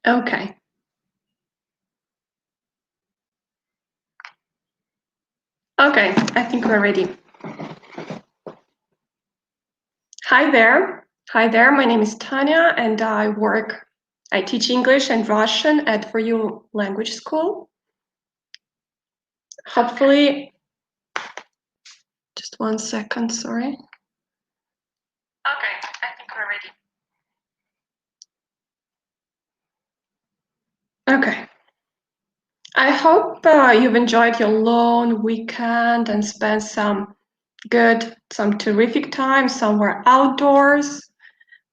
Okay. Okay, I think we're ready. Hi there. Hi there. My name is Tanya, and I teach English and Russian at For You Language School. Hopefully, just 1 second, sorry. Okay, I think we're ready. Okay. I hope you've enjoyed your long weekend and spent some terrific time somewhere outdoors,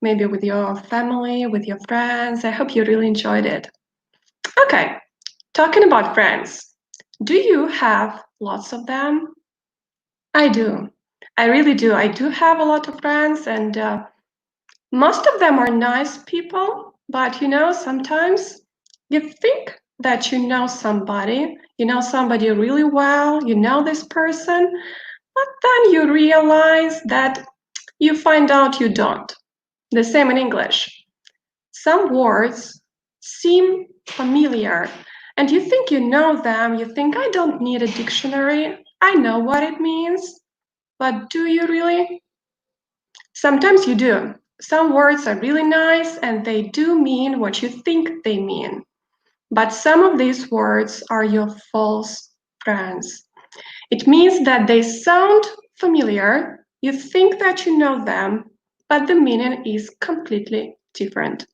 maybe with your family, with your friends. I hope you really enjoyed it. Okay, talking about friends, do you have lots of them? I do. I really do. I do have a lot of friends, and most of them are nice people. But sometimes you think that you know somebody really well, you know this person, but then you realize that you find out you don't. The same in English. Some words seem familiar, and you think you know them. You think, I don't need a dictionary. I know what it means. But do you really? Sometimes you do. Some words are really nice and they do mean what you think they mean. But some of these words are your false friends. It means that they sound familiar, you think that you know them, but the meaning is completely different.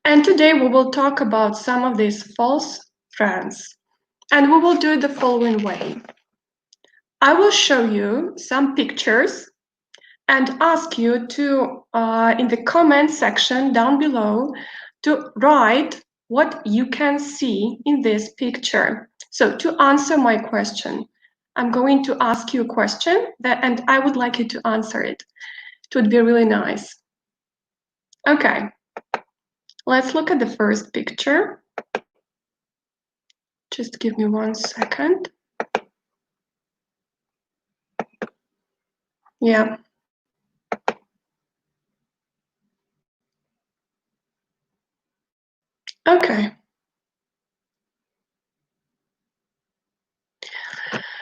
And today we will talk about some of these false friends. And we will do it the following way. I will show you some pictures and ask you to, in the comment section down below, to write what you can see in this picture. So to answer my question, I'm going to ask you a question and I would like you to answer it. It would be really nice. Okay, let's look at the first picture. Just give me 1 second. Yeah. Okay.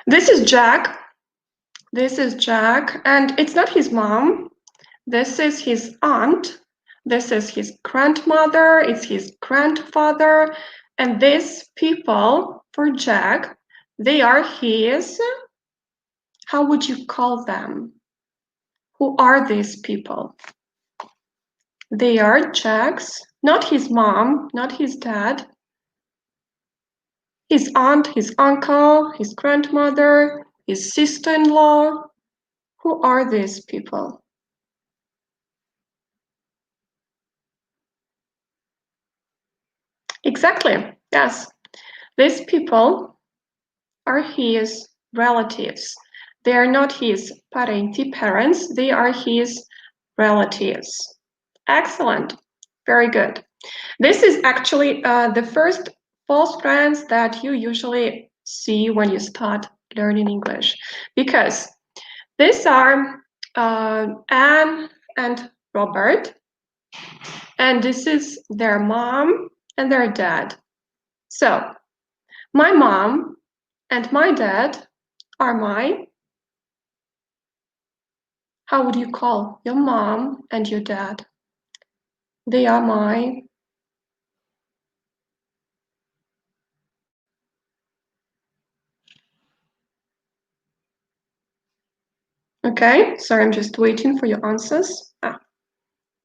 This is Jack. This is Jack, and it's not his mom. This is his aunt. This is his grandmother. It's his grandfather. And these people, for Jack, they are his, how would you call them? Who are these people? They are Jack's, not his mom, not his dad, his aunt, his uncle, his grandmother, his sister-in-law. Who are these people? Exactly, yes. These people are his relatives. They are not his parents, they are his relatives. Excellent, very good. This is actually the first false friends that you usually see when you start learning English, because these are Anne and Robert, and this is their mom and their dad. So my mom and my dad are how would you call your mom and your dad? They are my, okay, sorry, I'm just waiting for your answers.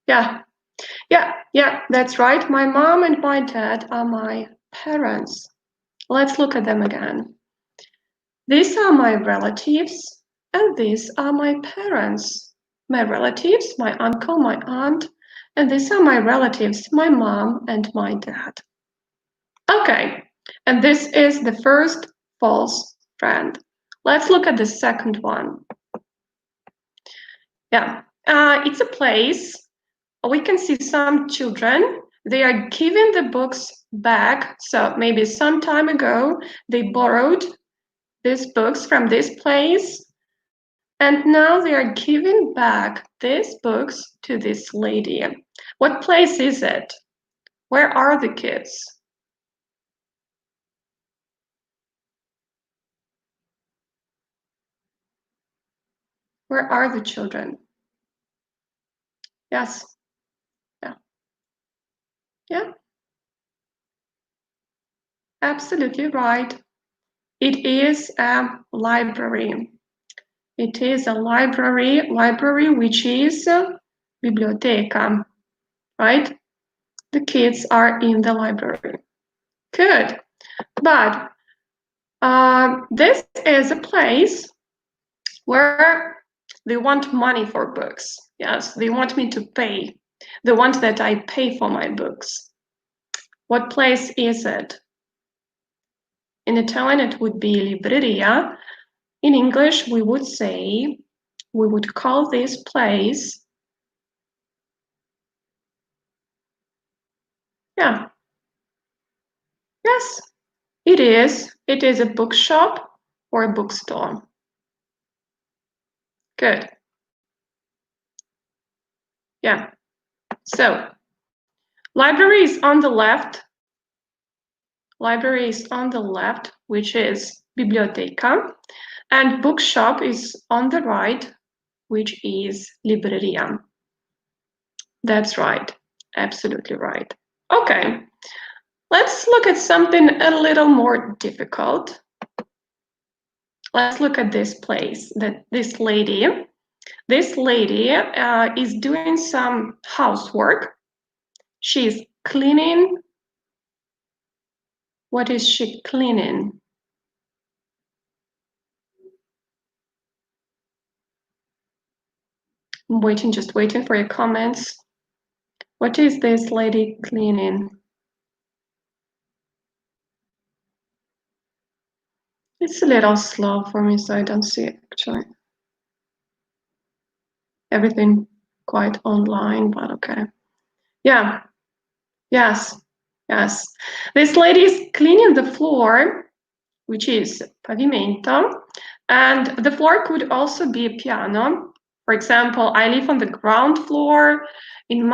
Yeah, that's right. My mom and my dad are my parents. Let's look at them again. These are my relatives, and these are my parents. My relatives, my uncle, my aunt, and these are my relatives, my mom and my dad. Okay, and this is the first false friend. Let's look at the second one. Yeah, it's a place. We can see some children. They are giving the books back. So maybe some time ago, they borrowed these books from this place. And now they are giving back these books to this lady. What place is it? Where are the kids? Where are the children? Yes. Yeah. Yeah. Absolutely right. It is a library. It is a library which is biblioteca, right? The kids are in the library. Good. But this is a place where they want money for books. Yes, they want me to pay. They want that I pay for my books. What place is it? In Italian, it would be libreria. In English, we would call this place, yeah, yes, it is. It is a bookshop or a bookstore. Good. Yeah. So, library is on the left. Library is on the left, which is biblioteca, and bookshop is on the right, which is libreria. That's right. Absolutely right. Okay. Let's look at something a little more difficult. Let's look at this place, this lady. This lady is doing some housework. She's cleaning. What is she cleaning? I'm waiting, just waiting for your comments. What is this lady cleaning? It's a little slow for me, so I don't see it actually. Everything quite online, but okay. Yeah, yes, yes. This lady is cleaning the floor, which is pavimento, and the floor could also be a piano. For example, I live on the ground floor. In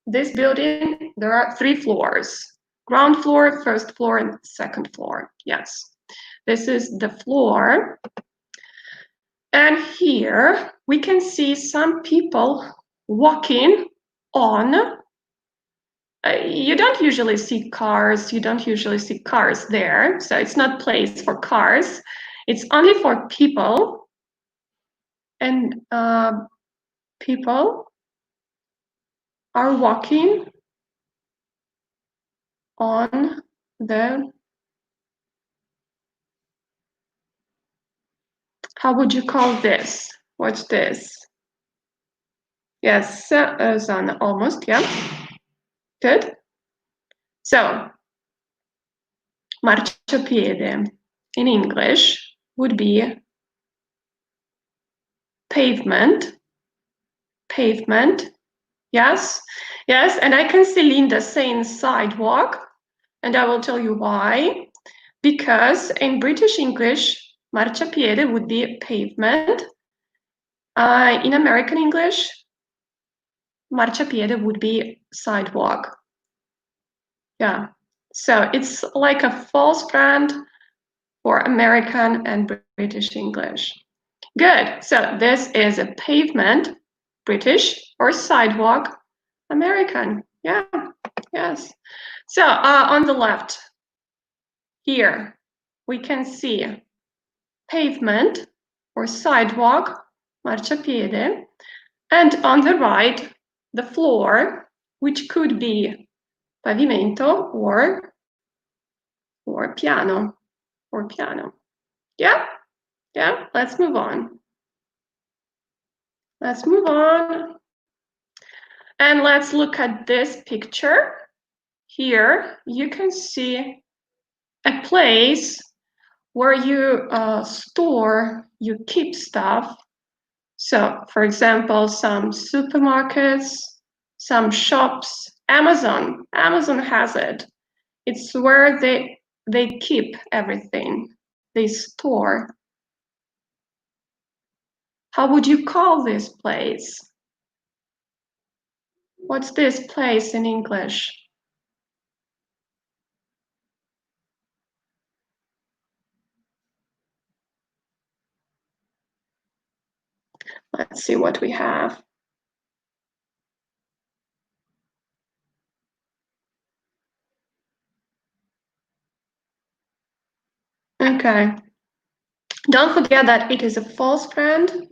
this building, there are 3 floors. Ground floor, first floor, and second floor. Yes. This is the floor. And here we can see some people walking on. You don't usually see cars. You don't usually see cars there. So it's not place for cars. It's only for people. And people are walking on the, how would you call this? What's this? Yes, zona, almost, yeah. Good. So, marciapiede in English would be pavement. Pavement. Yes, yes, and I can see Linda saying sidewalk, and I will tell you why. Because in British English, marciapiede would be pavement. In American English, marciapiede would be sidewalk. Yeah, so it's like a false brand for American and British English. Good, so this is a pavement, British, or sidewalk, American. Yeah, yes. So on the left here, we can see pavement or sidewalk, marciapiede, and on the right, the floor, which could be pavimento or piano, or piano. Yeah, yeah, let's move on. Let's move on. And let's look at this picture. Here, you can see a place where you you keep stuff. So, for example, some supermarkets, some shops, Amazon has it. It's where they keep everything. They store. How would you call this place? What's this place in English? Let's see what we have. Okay. Don't forget that it is a false friend.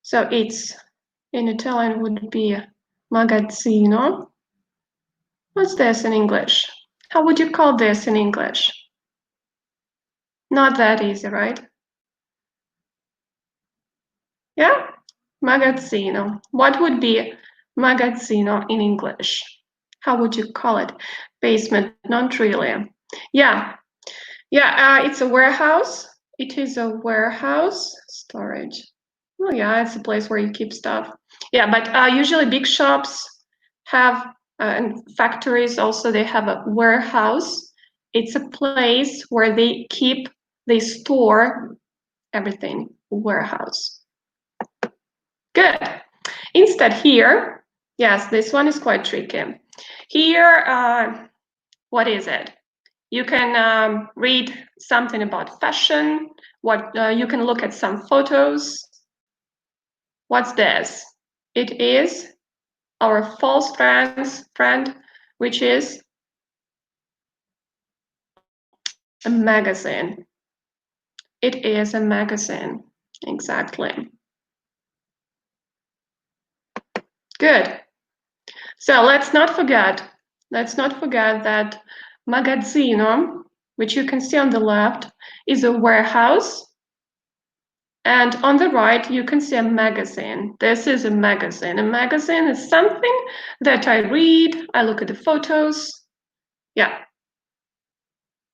So it's, in Italian, would be magazzino. What's this in English? How would you call this in English? Not that easy, right? Yeah? Magazzino. What would be magazzino in English? How would you call it? Basement, not really. Yeah, it's a warehouse. It is a warehouse. Storage. Oh yeah, it's a place where you keep stuff. Yeah, but usually big shops have, and factories also, they have a warehouse. It's a place where they store everything. Warehouse. Good. Instead here, yes, this one is quite tricky. Here, what is it? You can read something about fashion. You can look at some photos. What's this? It is our false friend, which is a magazine. It is a magazine, exactly. Good. So let's not forget that magazzino, which you can see on the left, is a warehouse. And on the right, you can see a magazine. This is a magazine. A magazine is something that I read, I look at the photos. Yeah.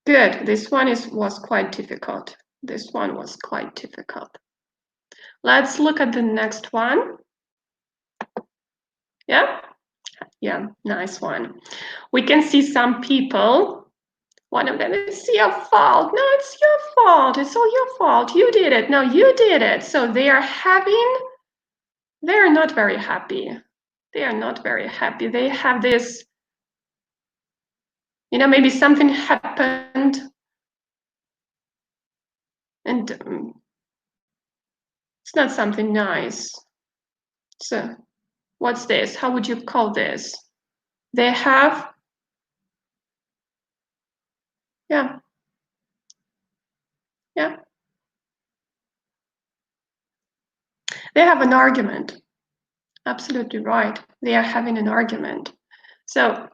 Good. This one was quite difficult. This one was quite difficult. Let's look at the next one. Yeah? Yeah, nice one. We can see some people. One of them is your fault. No, it's your fault. It's all your fault. You did it. No, you did it. So they are not very happy. They are not very happy. They have this, maybe something happened and it's not something nice. So what's this? How would you call this? They have, yeah. They have an argument. Absolutely right. They are having an argument. So,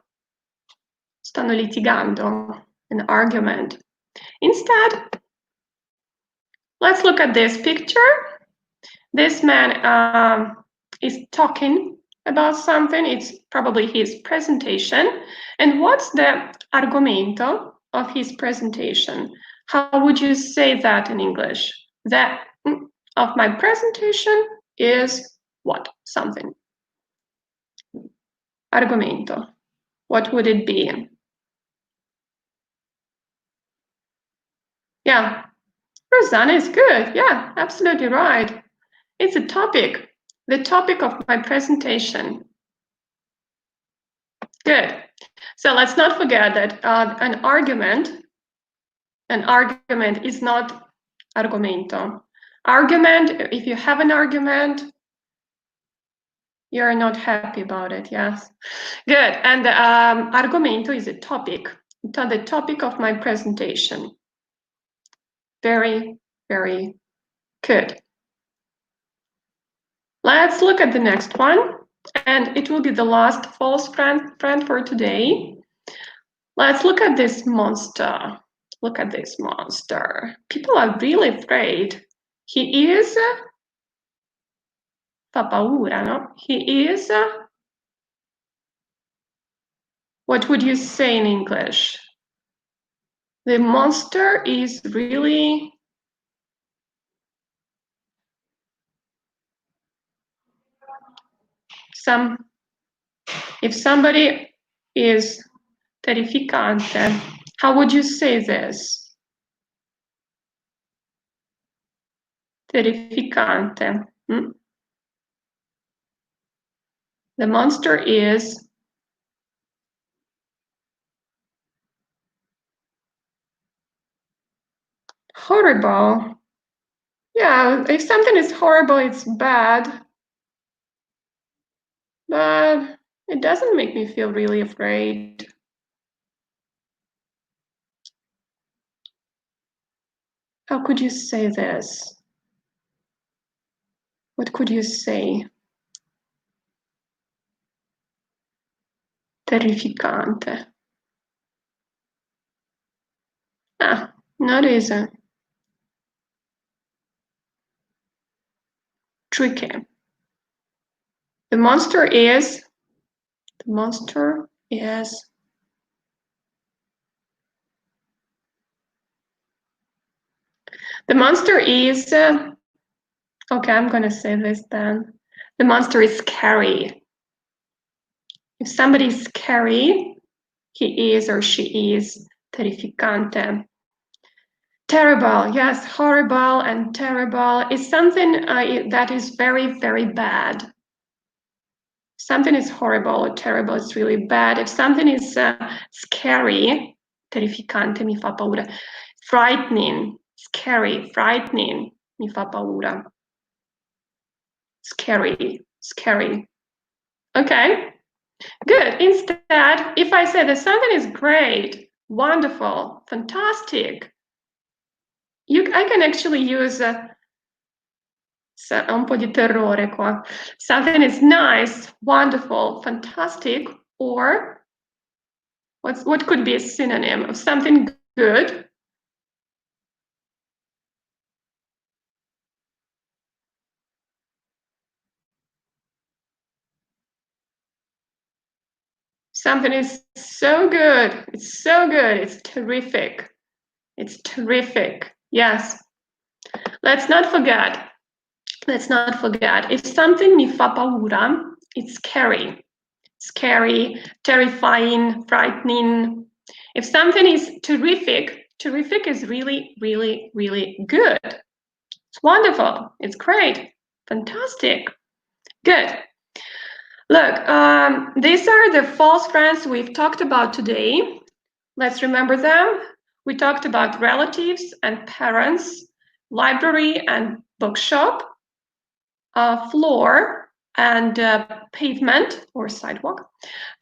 stanno litigando, an argument. Instead, let's look at this picture. This man is talking about something. It's probably his presentation. And what's the argomento of his presentation? How would you say that in English? That of my presentation is what? Something. Argomento. What would it be? Yeah, Rosanna is good. Yeah, absolutely right. It's a topic, the topic of my presentation. Good. So let's not forget that an argument is not argomento. Argument, if you have an argument, you're not happy about it, yes. Good, and argomento is a topic, the topic of my presentation. Very, very good. Let's look at the next one, and it will be the last false friend for today. Let's look at this monster. Look at this monster. People are really afraid. He is fa paura, no? He is what would you say in English? The monster is really if somebody is terrificante, how would you say this? Terrificante. The monster is horrible. Yeah, if something is horrible, it's bad. But it doesn't make me feel really afraid. How could you say this? What could you say? Terrificante. Ah, not easy. Tricky. The monster is. The monster is. The monster is. Okay, I'm gonna say this then. The monster is scary. If somebody is scary, he is or she is terrificante. Terrible, yes, horrible and terrible is something that is very, very bad. Something is horrible or terrible, it's really bad. If something is scary, terrificante, mi fa paura. Frightening, scary, frightening, mi fa paura. Scary, scary. Okay, good. Instead, if I say that something is great, wonderful, fantastic, I can actually use un po' di terrore qua. Something is nice, wonderful, fantastic, or what could be a synonym of something good? Something is so good. It's so good. It's terrific. It's terrific. Yes. Let's not forget. Let's not forget. If something mi fa paura, it's scary. Scary, terrifying, frightening. If something is terrific, terrific is really, really, really good. It's wonderful. It's great. Fantastic. Good. Look, these are the false friends we've talked about today. Let's remember them. We talked about relatives and parents, library and bookshop, floor and pavement or sidewalk,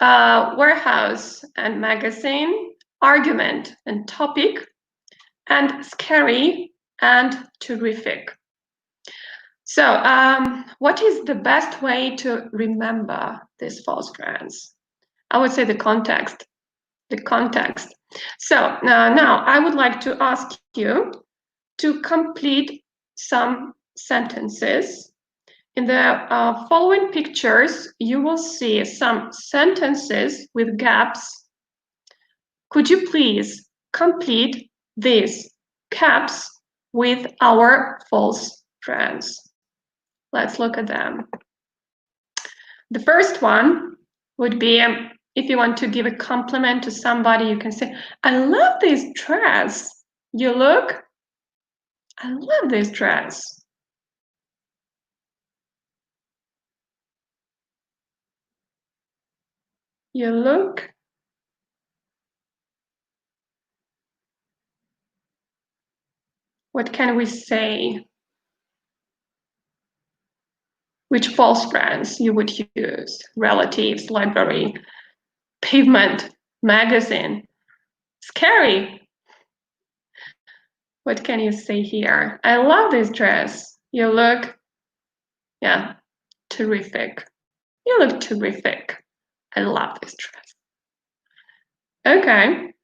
warehouse and magazine, argument and topic, and scary and terrific. So what is the best way to remember these false friends? I would say the context. The context. So now I would like to ask you to complete some sentences. In the following pictures, you will see some sentences with gaps. Could you please complete these gaps with our false friends? Let's look at them. The first one would be if you want to give a compliment to somebody, you can say, I love this dress. You look, I love this dress. You look, what can we say? Which false friends you would use? Relatives, library, pavement, magazine. Scary. What can you say here? I love this dress. You look, yeah, terrific. You look terrific. I love this dress. Okay,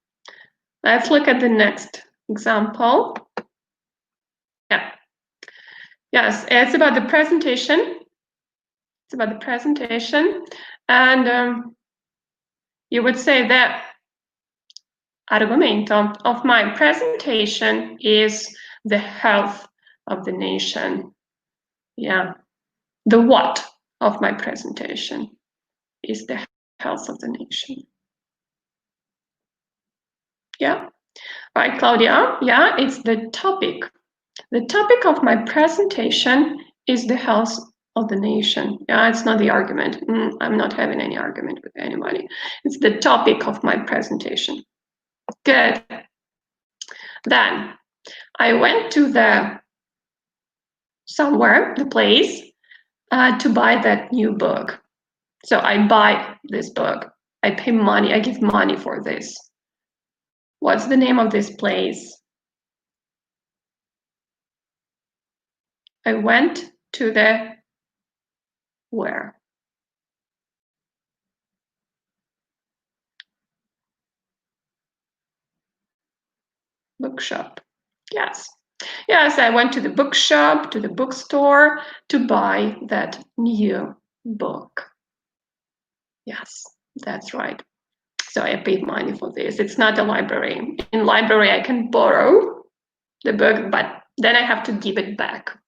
let's look at the next example. Yeah. Yes, it's about the presentation. It's about the presentation. And you would say that argomento of my presentation is the health of the nation. Yeah. The what of my presentation is the health of the nation. Yeah. All right, Claudia. Yeah, it's the topic. The topic of my presentation is the health of the nation. Yeah, it's not the argument. I'm not having any argument with anybody. It's the topic of my presentation. Good. Then I went to the somewhere, the place, to buy that new book. So I buy this book. I pay money. I give money for this. What's the name of this place? I went to the where? Bookshop. Yes. Yes, I went to the bookshop, to the bookstore to buy that new book. Yes, that's right. So I paid money for this. It's not a library. In library, I can borrow the book, but then I have to give it back.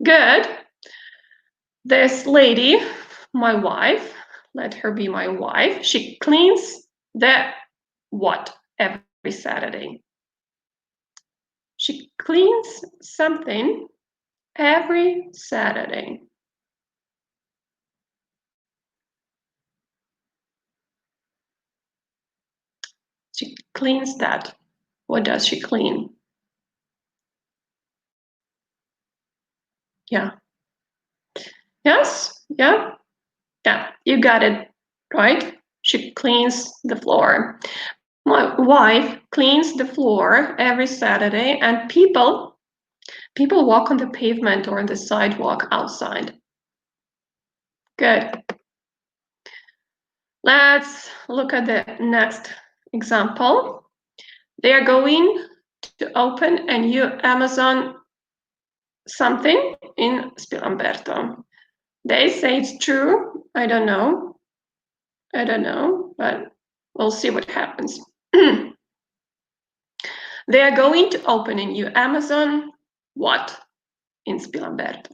Good. This lady, my wife, let her be my wife, she cleans the what every Saturday? She cleans something every Saturday. She cleans that. What does she clean? Yeah. Yes? Yeah? Yeah, you got it, right? She cleans the floor. My wife cleans the floor every Saturday, and people walk on the pavement or on the sidewalk outside. Good. Let's look at the next example. They are going to open a new Amazon something in Spilamberto. They say it's true. I don't know, but we'll see what happens. They are going to open a new Amazon what in Spilamberto?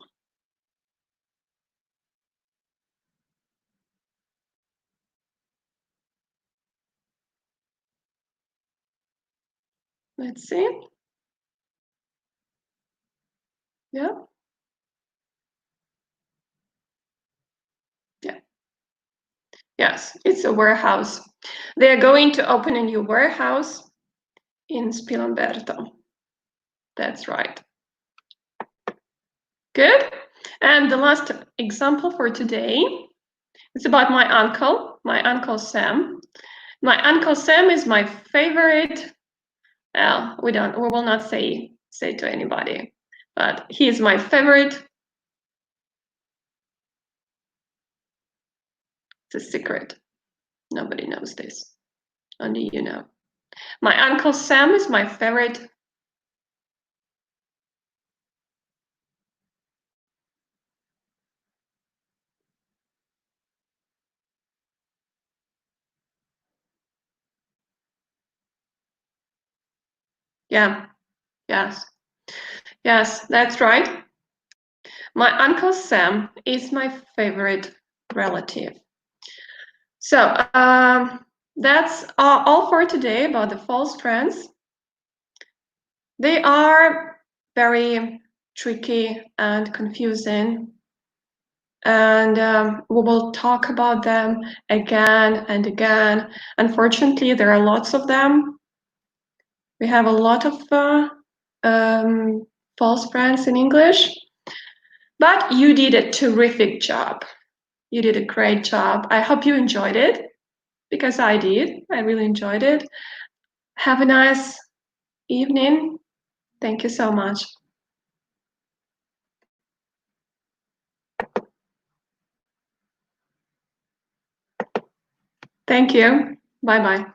Let's see. Yeah. Yeah. Yes, it's a warehouse. They are going to open a new warehouse in Spilamberto. That's right. Good. And the last example for today, it's about my Uncle Sam. My Uncle Sam is my favorite. Well, we will not say to anybody, but he is my favorite. It's a secret. Nobody knows this. Only you know. My Uncle Sam is my favorite. Yeah. Yes. Yes, that's right. My Uncle Sam is my favorite relative. So that's all for today about the false trends. They are very tricky and confusing, and we will talk about them again and again. Unfortunately, there are lots of them. We have a lot of false friends in English, but you did a terrific job. You did a great job. I hope you enjoyed it, because I did. I really enjoyed it. Have a nice evening. Thank you so much. Thank you. Bye-bye.